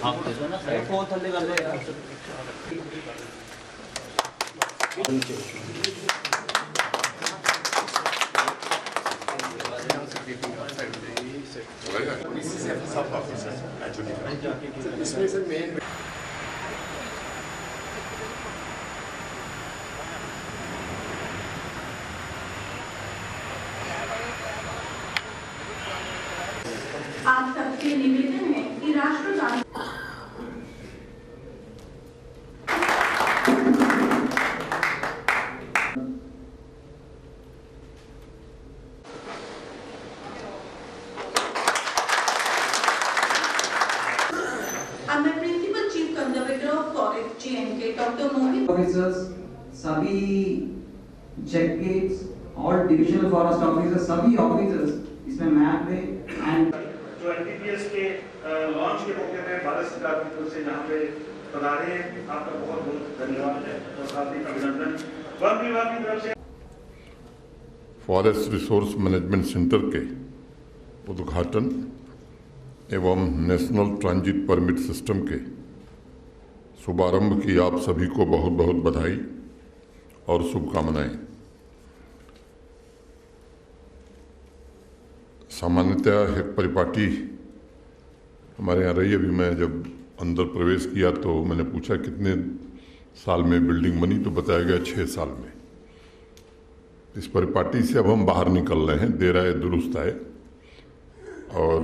आप दे दो ना साइड को थल्ले कर दो यार। इसमें से मेन आप सबसे निवेदन है कि राष्ट्रगान मैं principal chief conservator of forest JNK doctor Mohit officers सभी चेक गेट्स और डिविजनल फॉरेस्ट ऑफिसर्स सभी ऑफिसर्स इसमें मैप है एंड जो NTPS के लॉन्च के मौके पे भारत सरकार की तरफ से यहाँ पे पधारे हैं, आपका बहुत बहुत धन्यवाद है और हार्दिक अभिनंदन। वन विभाग की तरफ से फॉरेस्ट रिसोर्स मैनेजमेंट सेंटर के उद्घाटन एवं नेशनल ट्रांजिट परमिट सिस्टम के शुभारंभ की आप सभी को बहुत बहुत बधाई और शुभकामनाएं। सामान्यतः एक परिपाटी हमारे यहाँ रही। अभी मैं जब अंदर प्रवेश किया तो मैंने पूछा कितने साल में बिल्डिंग बनी, तो बताया गया 6 साल में। इस परिपाटी से अब हम बाहर निकल रहे हैं, देर आए दुरुस्त आए। और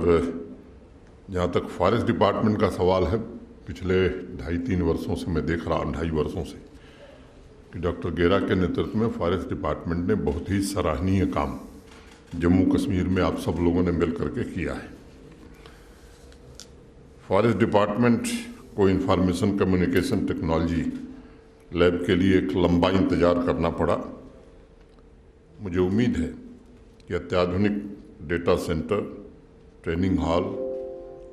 जहाँ तक फॉरेस्ट डिपार्टमेंट का सवाल है, पिछले 2.5-3 वर्षों से मैं देख रहा, 2.5 वर्षों से, कि डॉक्टर गेरा के नेतृत्व में फॉरेस्ट डिपार्टमेंट ने बहुत ही सराहनीय काम जम्मू कश्मीर में आप सब लोगों ने मिल करके किया है। फॉरेस्ट डिपार्टमेंट को इंफॉर्मेशन कम्युनिकेशन टेक्नोलॉजी लैब के लिए एक लंबा इंतज़ार करना पड़ा। मुझे उम्मीद है कि अत्याधुनिक data centre, training hall,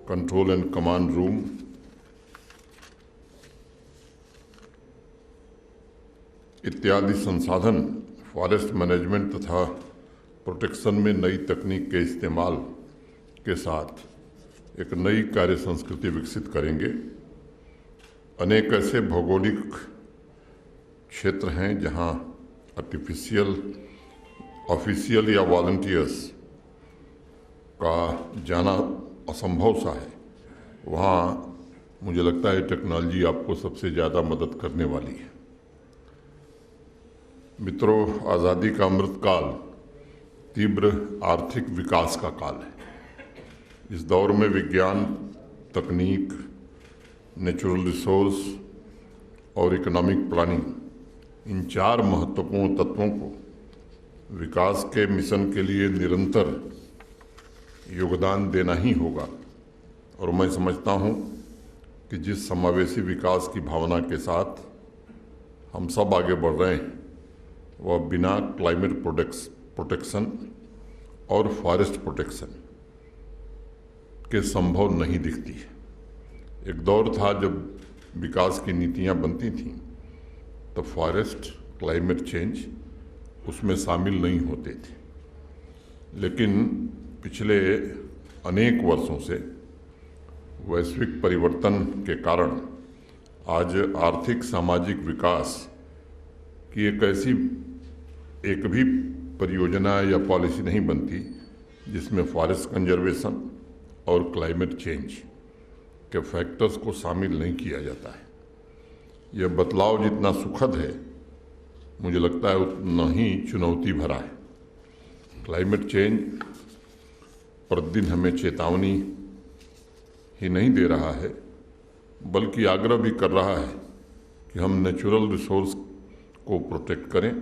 control and command room, इत्यादि संसाधन फॉरेस्ट मैनेजमेंट तथा प्रोटेक्शन में नई तकनीक के इस्तेमाल के साथ एक नई कार्य संस्कृति विकसित करेंगे। अनेक ऐसे भौगोलिक क्षेत्र हैं जहां आर्टिफिशियल, ऑफिशियल या वॉलंटियर्स का जाना असंभव सा है। वहाँ मुझे लगता है टेक्नोलॉजी आपको सबसे ज़्यादा मदद करने वाली है। मित्रों, आज़ादी का अमृत काल तीव्र आर्थिक विकास का काल है। इस दौर में विज्ञान, तकनीक, नेचुरल रिसोर्स और इकोनॉमिक प्लानिंग, इन 4 महत्वपूर्ण तत्वों को विकास के मिशन के लिए निरंतर योगदान देना ही होगा। और मैं समझता हूँ कि जिस समावेशी विकास की भावना के साथ हम सब आगे बढ़ रहे हैं, वह बिना क्लाइमेट प्रोटेक्शन और फॉरेस्ट प्रोटेक्शन के संभव नहीं दिखती है। एक दौर था जब विकास की नीतियाँ बनती थीं तो फॉरेस्ट, क्लाइमेट चेंज उसमें शामिल नहीं होते थे। लेकिन पिछले अनेक वर्षों से वैश्विक परिवर्तन के कारण आज आर्थिक सामाजिक विकास की एक भी परियोजना या पॉलिसी नहीं बनती जिसमें फॉरेस्ट कंजर्वेशन और क्लाइमेट चेंज के फैक्टर्स को शामिल नहीं किया जाता है। यह बदलाव जितना सुखद है, मुझे लगता है उतना ही चुनौती भरा है। क्लाइमेट चेंज प्रतिदिन हमें चेतावनी ही नहीं दे रहा है, बल्कि आग्रह भी कर रहा है कि हम नेचुरल रिसोर्स को प्रोटेक्ट करें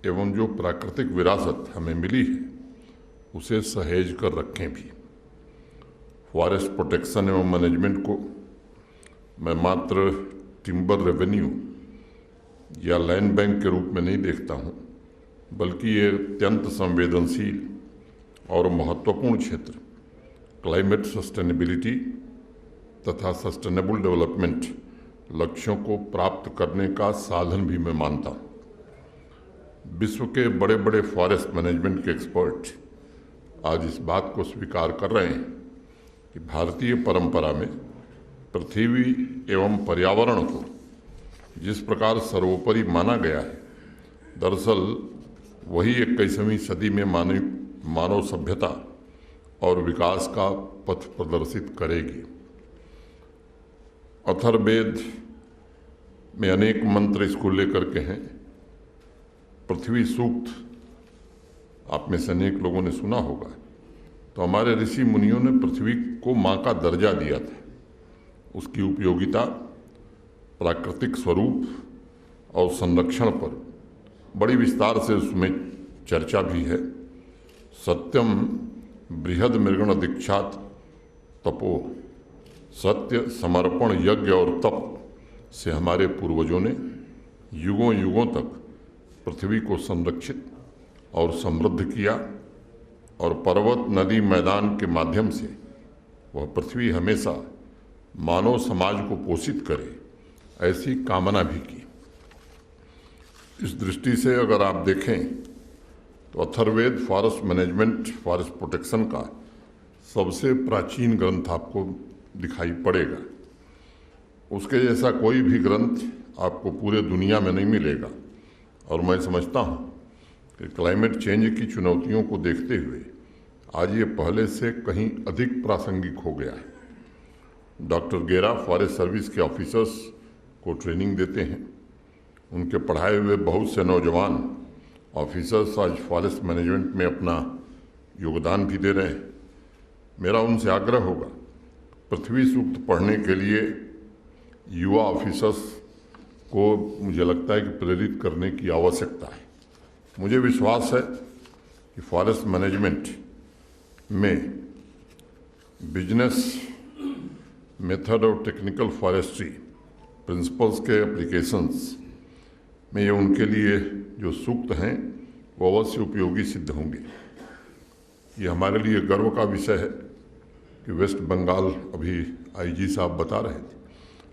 एवं जो प्राकृतिक विरासत हमें मिली है उसे सहेज कर रखें भी। फॉरेस्ट प्रोटेक्शन एवं मैनेजमेंट को मैं मात्र टिम्बर रेवेन्यू या लैंड बैंक के रूप में नहीं देखता हूँ, बल्कि ये अत्यंत संवेदनशील और महत्वपूर्ण क्षेत्र क्लाइमेट सस्टेनेबिलिटी तथा सस्टेनेबल डेवलपमेंट लक्ष्यों को प्राप्त करने का साधन भी मैं मानता हूँ। विश्व के बड़े बड़े फॉरेस्ट मैनेजमेंट के एक्सपर्ट आज इस बात को स्वीकार कर रहे हैं कि भारतीय परंपरा में पृथ्वी एवं पर्यावरण को जिस प्रकार सर्वोपरि माना गया है, दरअसल वही 21वीं सदी में मानव सभ्यता और विकास का पथ प्रदर्शित करेगी। अथर्ववेद में अनेक मंत्र इसको लेकर के हैं। पृथ्वी सूक्त आप में से अनेक लोगों ने सुना होगा। तो हमारे ऋषि मुनियों ने पृथ्वी को माँ का दर्जा दिया था। उसकी उपयोगिता, प्राकृतिक स्वरूप और संरक्षण पर बड़ी विस्तार से उसमें चर्चा भी है। सत्यम बृहद मृगण दीक्षात तपो, सत्य, समर्पण, यज्ञ और तप से हमारे पूर्वजों ने युगों युगों तक पृथ्वी को संरक्षित और समृद्ध किया, और पर्वत, नदी, मैदान के माध्यम से वह पृथ्वी हमेशा मानव समाज को पोषित करे, ऐसी कामना भी की। इस दृष्टि से अगर आप देखें तो Atharvaveda forest management, forest protection का सबसे प्राचीन ग्रंथ आपको दिखाई पड़ेगा। उसके जैसा कोई भी ग्रंथ आपको पूरे दुनिया में नहीं मिलेगा। और मैं समझता हूँ कि क्लाइमेट चेंज की चुनौतियों को देखते हुए आज ये पहले से कहीं अधिक प्रासंगिक हो गया है। डॉक्टर गेरा फॉरेस्ट सर्विस के ऑफिसर्स को ट्रेनिंग देते हैं। उनके पढ़ाए हुए बहुत से नौजवान ऑफिसर्स आज फॉरेस्ट मैनेजमेंट में अपना योगदान भी दे रहे हैं। मेरा उनसे आग्रह होगा, पृथ्वी सूक्त पढ़ने के लिए युवा ऑफिसर्स को मुझे लगता है कि प्रेरित करने की आवश्यकता है। मुझे विश्वास है कि फॉरेस्ट मैनेजमेंट में बिजनेस मेथड और टेक्निकल फॉरेस्ट्री प्रिंसिपल्स के एप्लीकेशंस में ये उनके लिए जो सूक्त हैं वो अवश्य उपयोगी सिद्ध होंगे। ये हमारे लिए गर्व का विषय है कि वेस्ट बंगाल, अभी आईजी साहब बता रहे थे,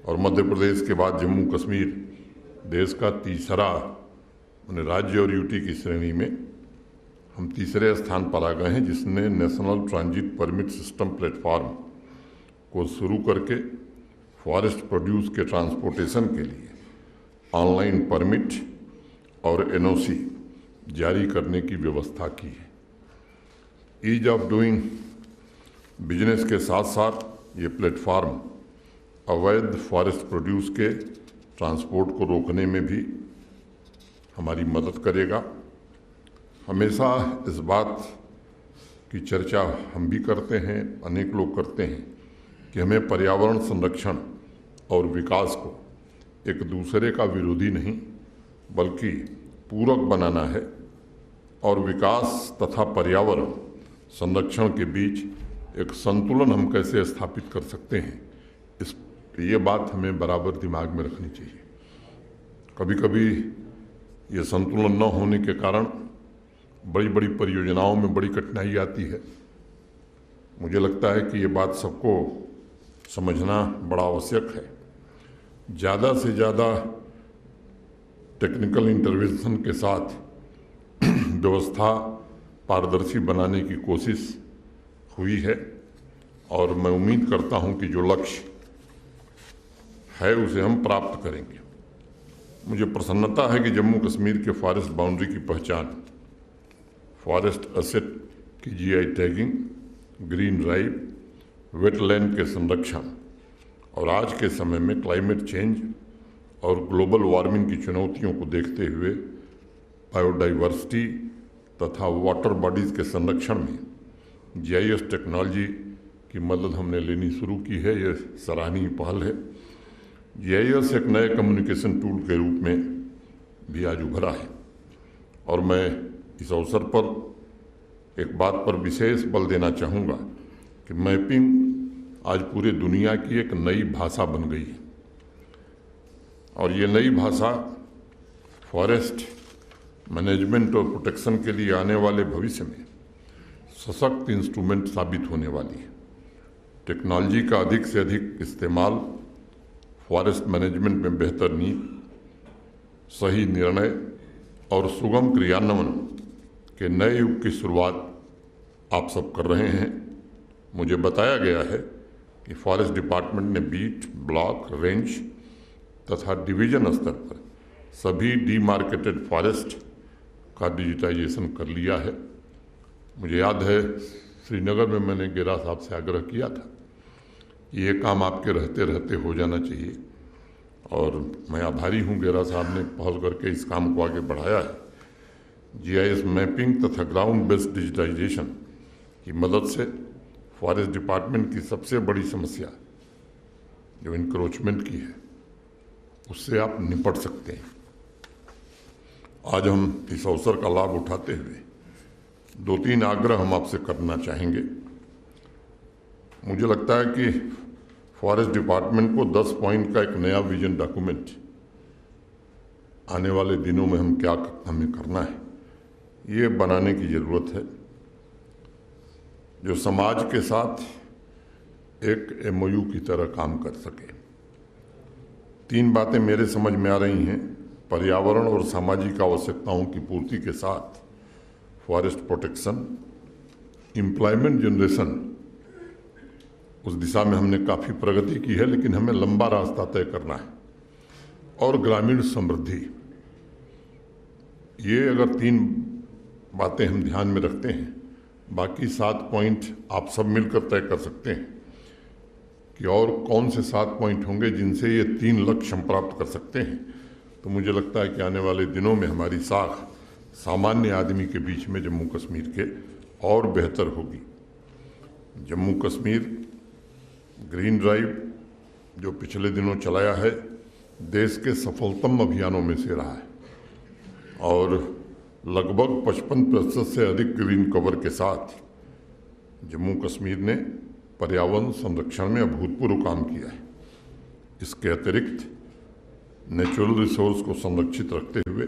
और मध्य प्रदेश के बाद जम्मू कश्मीर देश का तीसरा राज्य और यूटी की श्रेणी में हम तीसरे स्थान पर आ गए हैं, जिसने national transit permit system platform को शुरू करके फॉरेस्ट प्रोड्यूस के ट्रांसपोर्टेशन के लिए ऑनलाइन परमिट और एनओसी जारी करने की व्यवस्था की है। ईज ऑफ डूइंग बिजनेस के साथ साथ ये प्लेटफॉर्म अवैध फॉरेस्ट प्रोड्यूस के ट्रांसपोर्ट को रोकने में भी हमारी मदद करेगा। हमेशा इस बात की चर्चा हम भी करते हैं, अनेक लोग करते हैं कि हमें पर्यावरण संरक्षण और विकास को एक दूसरे का विरोधी नहीं बल्कि पूरक बनाना है, और विकास तथा पर्यावरण संरक्षण के बीच एक संतुलन हम कैसे स्थापित कर सकते हैं, ये बात हमें बराबर दिमाग में रखनी चाहिए। कभी कभी ये संतुलन न होने के कारण बड़ी बड़ी परियोजनाओं में बड़ी कठिनाई आती है। मुझे लगता है कि ये बात सबको समझना बड़ा आवश्यक है। ज़्यादा से ज़्यादा टेक्निकल इंटरवेंशन के साथ व्यवस्था पारदर्शी बनाने की कोशिश हुई है, और मैं उम्मीद करता हूं कि जो लक्ष्य है उसे हम प्राप्त करेंगे। मुझे प्रसन्नता है कि जम्मू कश्मीर के फॉरेस्ट बाउंड्री की पहचान, फॉरेस्ट एसेट की GI tagging, green drive, wetland के संरक्षण और आज के समय में क्लाइमेट चेंज और ग्लोबल वार्मिंग की चुनौतियों को देखते हुए बायोडाइवर्सिटी तथा वाटर बॉडीज़ के संरक्षण में जीआईएस टेक्नोलॉजी की मदद हमने लेनी शुरू की है। ये सराहनीय पहल है। जीआईएस एक नए कम्युनिकेशन टूल के रूप में भी आज उभरा है, और मैं इस अवसर पर एक बात पर विशेष बल देना चाहूँगा कि मैपिंग आज पूरी दुनिया की एक नई भाषा बन गई है, और ये नई भाषा फॉरेस्ट मैनेजमेंट और प्रोटेक्शन के लिए आने वाले भविष्य में सशक्त इंस्ट्रूमेंट साबित होने वाली है। टेक्नोलॉजी का अधिक से अधिक इस्तेमाल फॉरेस्ट मैनेजमेंट में बेहतर नीति, सही निर्णय और सुगम क्रियान्वयन के नए युग की शुरुआत आप सब कर रहे हैं। मुझे बताया गया है कि फॉरेस्ट डिपार्टमेंट ने बीट, ब्लॉक, रेंज तथा डिवीजन स्तर पर सभी डीमार्केटेड फॉरेस्ट का डिजिटाइजेशन कर लिया है। मुझे याद है श्रीनगर में मैंने गेरा साहब से आग्रह किया था कि ये काम आपके रहते रहते हो जाना चाहिए, और मैं आभारी हूँ गेरा साहब ने पहल करके इस काम को आगे बढ़ाया है। जीआईएस मैपिंग तथा ग्राउंड बेस्ड डिजिटाइजेशन की मदद से फॉरेस्ट डिपार्टमेंट की सबसे बड़ी समस्या जो इंक्रोचमेंट की है उससे आप निपट सकते हैं। आज हम इस अवसर का लाभ उठाते हुए 2-3 आग्रह हम आपसे करना चाहेंगे। मुझे लगता है कि फॉरेस्ट डिपार्टमेंट को 10 पॉइंट का एक नया विजन डॉक्यूमेंट आने वाले दिनों में हमें करना है, ये बनाने की ज़रूरत है, जो समाज के साथ एक एमओयू की तरह काम कर सके। 3 बातें मेरे समझ में आ रही हैं। पर्यावरण और सामाजिक आवश्यकताओं की पूर्ति के साथ फॉरेस्ट प्रोटेक्शन, एम्प्लॉयमेंट जनरेशन, उस दिशा में हमने काफ़ी प्रगति की है, लेकिन हमें लंबा रास्ता तय करना है, और ग्रामीण समृद्धि। ये अगर 3 बातें हम ध्यान में रखते हैं, बाकी 7 पॉइंट आप सब मिलकर तय कर सकते हैं कि और कौन से 7 पॉइंट होंगे जिनसे ये 3 लक्ष्य हम प्राप्त कर सकते हैं। तो मुझे लगता है कि आने वाले दिनों में हमारी साख सामान्य आदमी के बीच में जम्मू कश्मीर के और बेहतर होगी। जम्मू कश्मीर ग्रीन ड्राइव जो पिछले दिनों चलाया है, देश के सफलतम अभियानों में से रहा है, और लगभग 55% से अधिक ग्रीन कवर के साथ जम्मू कश्मीर ने पर्यावरण संरक्षण में अभूतपूर्व काम किया है। इसके अतिरिक्त नेचुरल रिसोर्स को संरक्षित रखते हुए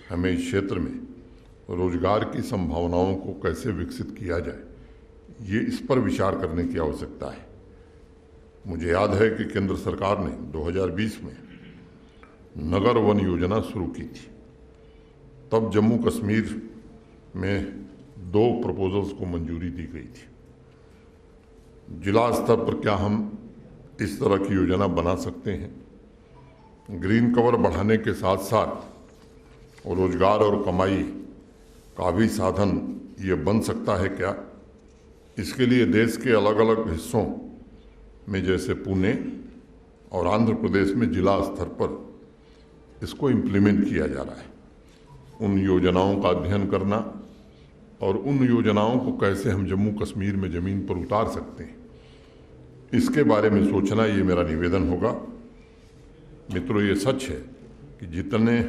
हमें इस क्षेत्र में रोजगार की संभावनाओं को कैसे विकसित किया जाए, ये इस पर विचार करने की आवश्यकता है। मुझे याद है कि केंद्र सरकार ने 2020 में नगर वन योजना शुरू की थी। तब जम्मू कश्मीर में 2 प्रपोजल्स को मंजूरी दी गई थी। जिला स्तर पर क्या हम इस तरह की योजना बना सकते हैं? ग्रीन कवर बढ़ाने के साथ साथ रोजगार और कमाई का भी साधन ये बन सकता है क्या? इसके लिए देश के अलग अलग हिस्सों में, जैसे पुणे और आंध्र प्रदेश में जिला स्तर पर इसको इम्प्लीमेंट किया जा रहा है। उन योजनाओं का अध्ययन करना और उन योजनाओं को कैसे हम जम्मू कश्मीर में ज़मीन पर उतार सकते हैं, इसके बारे में सोचना, ये मेरा निवेदन होगा। मित्रों, ये सच है कि जितने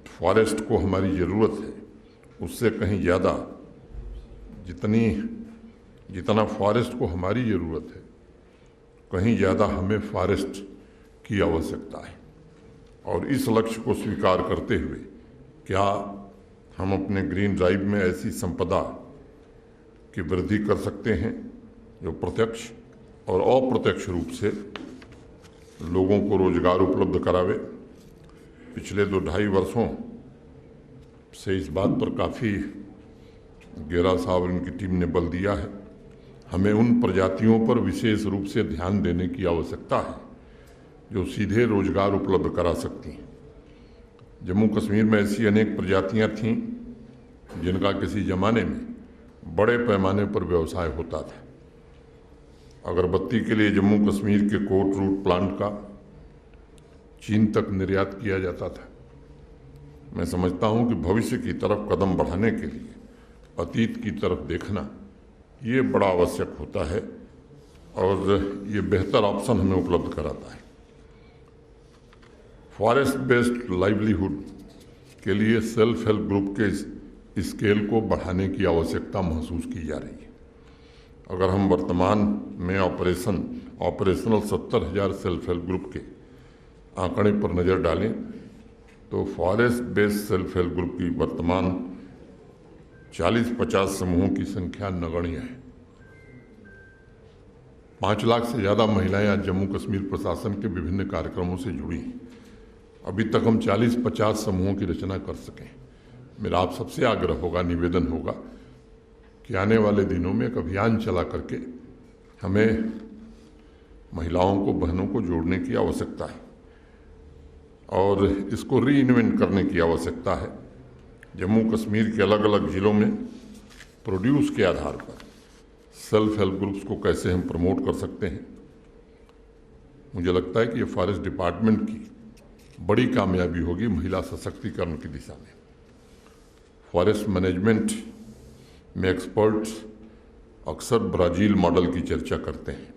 फॉरेस्ट को हमारी ज़रूरत है उससे कहीं ज़्यादा जितना फॉरेस्ट को हमारी ज़रूरत है, कहीं ज़्यादा हमें फॉरेस्ट की आवश्यकता है। और इस लक्ष्य को स्वीकार करते हुए क्या हम अपने ग्रीन ड्राइव में ऐसी संपदा की वृद्धि कर सकते हैं जो प्रत्यक्ष और अप्रत्यक्ष रूप से लोगों को रोजगार उपलब्ध करावे। पिछले 2-2.5 वर्षों से इस बात पर काफ़ी गेरा साहब और उनकी टीम ने बल दिया है। हमें उन प्रजातियों पर विशेष रूप से ध्यान देने की आवश्यकता है जो सीधे रोजगार उपलब्ध करा सकती हैं। जम्मू कश्मीर में ऐसी अनेक प्रजातियां थीं जिनका किसी ज़माने में बड़े पैमाने पर व्यवसाय होता था। अगरबत्ती के लिए जम्मू कश्मीर के कोट रूट प्लांट का चीन तक निर्यात किया जाता था। मैं समझता हूं कि भविष्य की तरफ कदम बढ़ाने के लिए अतीत की तरफ देखना ये बड़ा आवश्यक होता है, और ये बेहतर ऑप्शन हमें उपलब्ध कराता है। फॉरेस्ट बेस्ड लाइवलीहुड के लिए सेल्फ हेल्प ग्रुप के स्केल को बढ़ाने की आवश्यकता महसूस की जा रही है। अगर हम वर्तमान में ऑपरेशनल 70,000 सेल्फ हेल्प ग्रुप के आंकड़े पर नज़र डालें तो forest based self help group की वर्तमान 40-50 समूहों की संख्या नगण्य है। 5 लाख से ज़्यादा महिलाएं आज जम्मू कश्मीर प्रशासन के विभिन्न कार्यक्रमों से जुड़ी हैं। अभी तक हम 40-50 समूहों की रचना कर सकें। मेरा आप सबसे आग्रह होगा, निवेदन होगा कि आने वाले दिनों में एक अभियान चला करके हमें महिलाओं को, बहनों को जोड़ने की आवश्यकता है और इसको रीइन्वेंट करने की आवश्यकता है। जम्मू कश्मीर के अलग अलग ज़िलों में प्रोड्यूस के आधार पर सेल्फ हेल्प ग्रुप्स को कैसे हम प्रमोट कर सकते हैं। मुझे लगता है कि ये फॉरेस्ट डिपार्टमेंट की बड़ी कामयाबी होगी महिला सशक्तिकरण की दिशा में। फॉरेस्ट मैनेजमेंट में एक्सपर्ट्स अक्सर ब्राज़ील मॉडल की चर्चा करते हैं।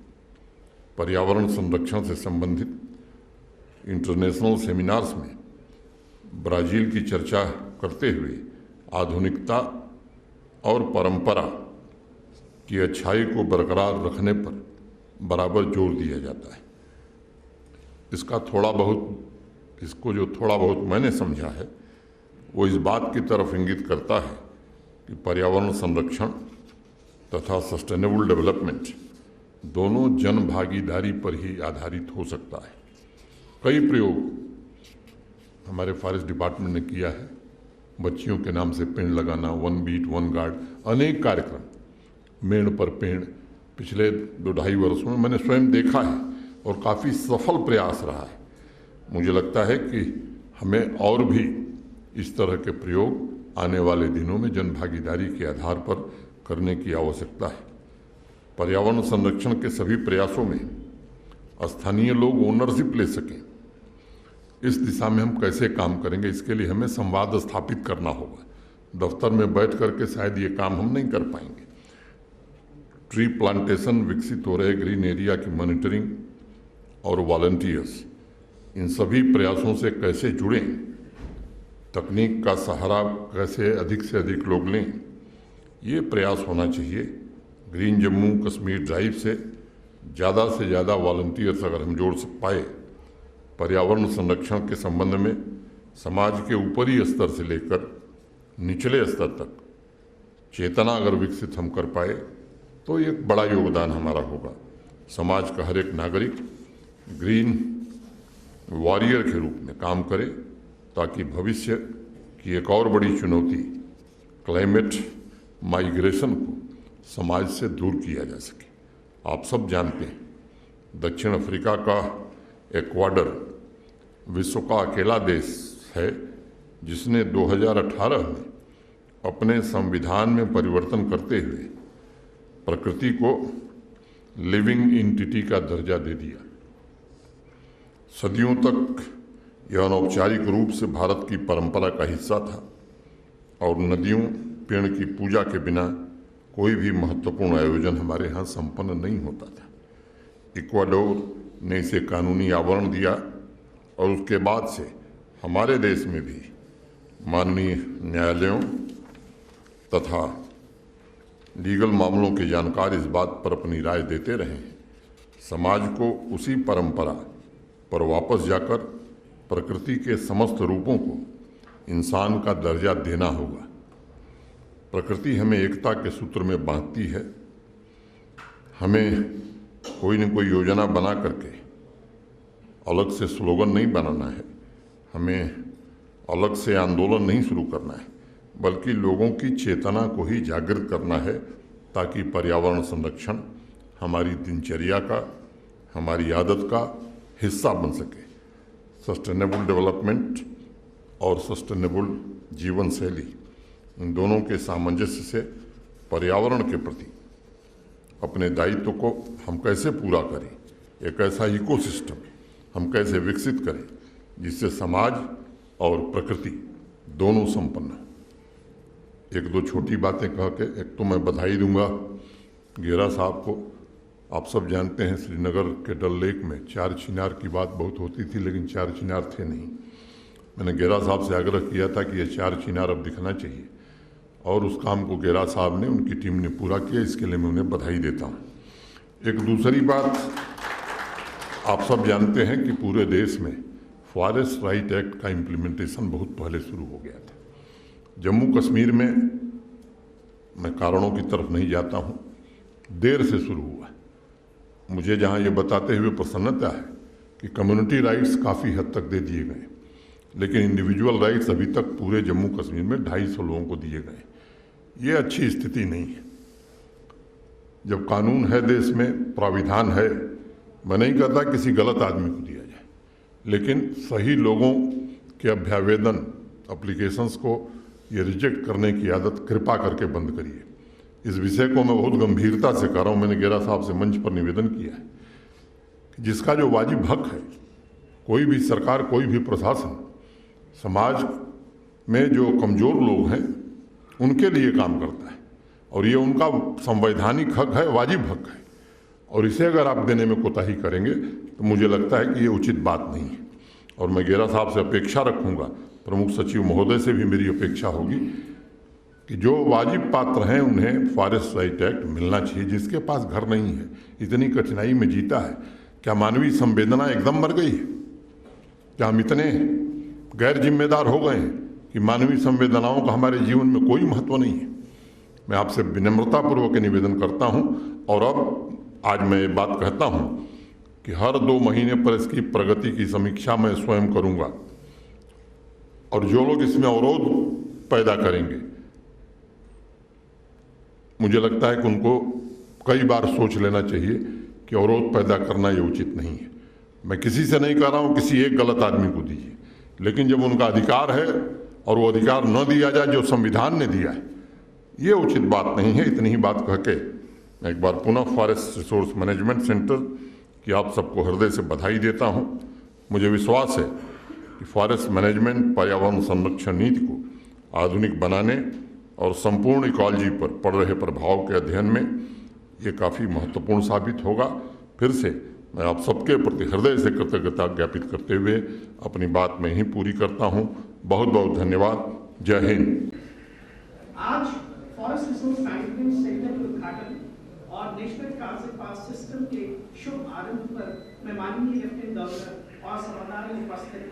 पर्यावरण संरक्षण से संबंधित इंटरनेशनल सेमिनार्स में ब्राज़ील की चर्चा करते हुए आधुनिकता और परंपरा की अच्छाई को बरकरार रखने पर बराबर जोर दिया जाता है। इसको जो थोड़ा बहुत मैंने समझा है वो इस बात की तरफ इंगित करता है कि पर्यावरण संरक्षण तथा सस्टेनेबल डेवलपमेंट दोनों जन भागीदारी पर ही आधारित हो सकता है। कई प्रयोग हमारे फॉरेस्ट डिपार्टमेंट ने किया है। बच्चियों के नाम से पेड़ लगाना, वन बीट वन गार्ड, अनेक कार्यक्रम, मेड़ पर पेड़ पिछले 2-2.5 वर्षों में मैंने स्वयं देखा है और काफ़ी सफल प्रयास रहा है। मुझे लगता है कि हमें और भी इस तरह के प्रयोग आने वाले दिनों में जन भागीदारी के आधार पर करने की आवश्यकता है। पर्यावरण संरक्षण के सभी प्रयासों में स्थानीय लोग ओनरशिप ले सकें, इस दिशा में हम कैसे काम करेंगे, इसके लिए हमें संवाद स्थापित करना होगा। दफ्तर में बैठ करके शायद ये काम हम नहीं कर पाएंगे। ट्री प्लांटेशन विकसित हो रहे, ग्रीन एरिया की मॉनिटरिंग और वॉलंटियर्स, इन सभी प्रयासों से कैसे जुड़ें, तकनीक का सहारा कैसे अधिक से अधिक लोग लें, ये प्रयास होना चाहिए। ग्रीन जम्मू कश्मीर ड्राइव से ज़्यादा वॉलंटियर्स अगर हम जोड़ पाए, पर्यावरण संरक्षण के संबंध में समाज के ऊपरी स्तर से लेकर निचले स्तर तक चेतना अगर विकसित हम कर पाए तो एक बड़ा योगदान हमारा होगा। समाज का हर एक नागरिक ग्रीन वॉरियर के रूप में काम करे ताकि भविष्य की एक और बड़ी चुनौती क्लाइमेट माइग्रेशन को समाज से दूर किया जा सके। आप सब जानते हैं दक्षिण अफ्रीका का एक्वाडोर विश्व का अकेला देश है जिसने 2018 में अपने संविधान में परिवर्तन करते हुए प्रकृति को लिविंग एंटिटी का दर्जा दे दिया। सदियों तक यह अनौपचारिक रूप से भारत की परंपरा का हिस्सा था और नदियों, पेड़ की पूजा के बिना कोई भी महत्वपूर्ण आयोजन हमारे यहाँ संपन्न नहीं होता था। इक्वाडोर ने इसे कानूनी आवरण दिया और उसके बाद से हमारे देश में भी माननीय न्यायालयों तथा लीगल मामलों के जानकार इस बात पर अपनी राय देते रहे हैं। समाज को उसी परंपरा पर वापस जाकर प्रकृति के समस्त रूपों को इंसान का दर्जा देना होगा। प्रकृति हमें एकता के सूत्र में बांधती है। हमें कोई न कोई योजना बना करके अलग से स्लोगन नहीं बनाना है, हमें अलग से आंदोलन नहीं शुरू करना है, बल्कि लोगों की चेतना को ही जागृत करना है ताकि पर्यावरण संरक्षण हमारी दिनचर्या का, हमारी आदत का हिस्सा बन सके। सस्टेनेबल डेवलपमेंट और सस्टेनेबल जीवन शैली, इन दोनों के सामंजस्य से पर्यावरण के प्रति अपने दायित्व को हम कैसे पूरा करें, एक ऐसा इकोसिस्टम हम कैसे विकसित करें जिससे समाज और प्रकृति दोनों संपन्न हो। 1-2 छोटी बातें कह के, एक तो मैं बधाई दूंगा गेरा साहब को। आप सब जानते हैं श्रीनगर के डल लेक में 4 चिनार की बात बहुत होती थी, लेकिन 4 चिनार थे नहीं। मैंने गेरा साहब से आग्रह किया था कि ये 4 चिनार अब दिखना चाहिए और उस काम को गेरा साहब ने, उनकी टीम ने पूरा किया। इसके लिए मैं उन्हें बधाई देता हूँ। एक दूसरी बात, आप सब जानते हैं कि पूरे देश में फॉरेस्ट राइट एक्ट का इम्प्लीमेंटेशन बहुत पहले शुरू हो गया था। जम्मू कश्मीर में, मैं कारणों की तरफ नहीं जाता हूँ, देर से शुरू हुआ। मुझे जहाँ ये बताते हुए प्रसन्नता है कि कम्युनिटी राइट्स काफ़ी हद तक दे दिए गए, लेकिन इंडिविजुअल राइट्स अभी तक पूरे जम्मू कश्मीर में 250 लोगों को दिए गए। ये अच्छी स्थिति नहीं है। जब कानून है, देश में प्राविधान है, मैं नहीं कहता किसी गलत आदमी को दिया जाए, लेकिन सही लोगों के अभ्यावेदन एप्लीकेशंस को ये रिजेक्ट करने की आदत कृपा करके बंद करिए। इस विषय को मैं बहुत गंभीरता से कर रहा हूँ। मैंने गेरा साहब से मंच पर निवेदन किया है कि जिसका जो वाजिब हक है, कोई भी सरकार, कोई भी प्रशासन समाज में जो कमज़ोर लोग हैं उनके लिए काम करता है, और ये उनका संवैधानिक हक है, वाजिब हक है, और इसे अगर आप देने में कोताही करेंगे तो मुझे लगता है कि ये उचित बात नहीं है। और मैं गेरा साहब से अपेक्षा रखूँगा, प्रमुख सचिव महोदय से भी मेरी अपेक्षा होगी कि जो वाजिब पात्र हैं उन्हें फॉरेस्ट राइट एक्ट मिलना चाहिए। जिसके पास घर नहीं है, इतनी कठिनाई में जीता है, क्या मानवीय संवेदना एकदम मर गई है? क्या हम इतने गैर जिम्मेदार हो गए हैं कि मानवीय संवेदनाओं का हमारे जीवन में कोई महत्व नहीं है? मैं आपसे विनम्रतापूर्वक निवेदन करता हूं, और अब आज मैं ये बात कहता हूं कि हर 2 महीने पर इसकी प्रगति की समीक्षा मैं स्वयं करूंगा, और जो लोग इसमें अवरोध पैदा करेंगे, मुझे लगता है कि उनको कई बार सोच लेना चाहिए कि अवरोध पैदा करना ये उचित नहीं है। मैं किसी से नहीं कह रहा हूँ किसी एक गलत आदमी को दीजिए, लेकिन जब उनका अधिकार है और वो अधिकार न दिया जाए जो संविधान ने दिया है, ये उचित बात नहीं है। इतनी ही बात कह के मैं एक बार पुनः फॉरेस्ट रिसोर्स मैनेजमेंट सेंटर की आप सबको हृदय से बधाई देता हूँ। मुझे विश्वास है कि फॉरेस्ट मैनेजमेंट पर्यावरण संरक्षण नीति को आधुनिक बनाने और संपूर्ण इकोलॉजी पर पड़ रहे प्रभाव के अध्ययन में ये काफ़ी महत्वपूर्ण साबित होगा। फिर से मैं आप सबके प्रति हृदय से कृतज्ञता ज्ञापित करते हुए अपनी बात में ही पूरी करता हूँ। बहुत बहुत धन्यवाद। जय हिंद। आज फॉरेस्ट रिसोर्स मैनेजमेंट सेंटर के उद्घाटन और नेशनल ट्रांजिट पास सिस्टम के शुभ आरंभ पर मैं माननीय लेफ्टिनेंट गवर्नर और सभागार में उपस्थित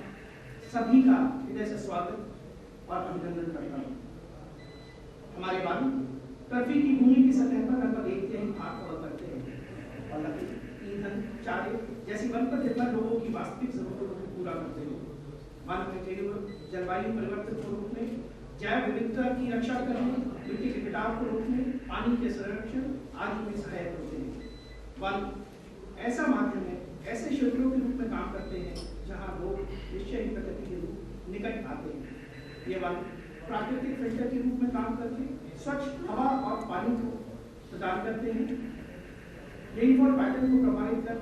सभी का हृदय से स्वागत और अभिनंदन करता हूँ। हमारे वन पृथ्वी की भूमि की सतह पर लगभग 1/3 भाग कवर करते हैं और लकड़ी, ईंधन, चारे जैसी वन पर निर्भर लोगों की वास्तविक जरूरतों को पूरा करते हैं। वन जलवायु परिवर्तन को रोकने, जैव विविधता की रक्षा करने, मिट्टी के कटाव को रोकने, पानी के संरक्षण आदि में सहायक होते हैं। वन ऐसा माध्यम है, ऐसे क्षेत्रों के रूप में काम करते हैं जहाँ लोग निश्चय ही प्रकृति के रूप निकट आते हैं। ये वन प्राकृतिक फिल्टर के रूप में काम करके स्वच्छ हवा और पानी को प्रदान करते हैं। रेनफॉल पैटर्न को प्रभावित कर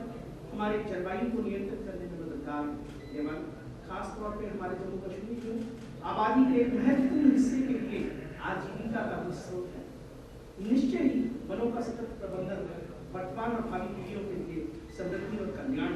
हमारे जलवायु को नियंत्रित करने में मददगार है। ये वन खास तौर पर हमारे जम्मू कश्मीर में आबादी के एक महत्वपूर्ण हिस्से के लिए आजीविका का भी स्रोत है। निश्चय ही वनों का सतत प्रबंधन वर्तमान और भावी पीढ़ियों के लिए समृद्धि और कल्याण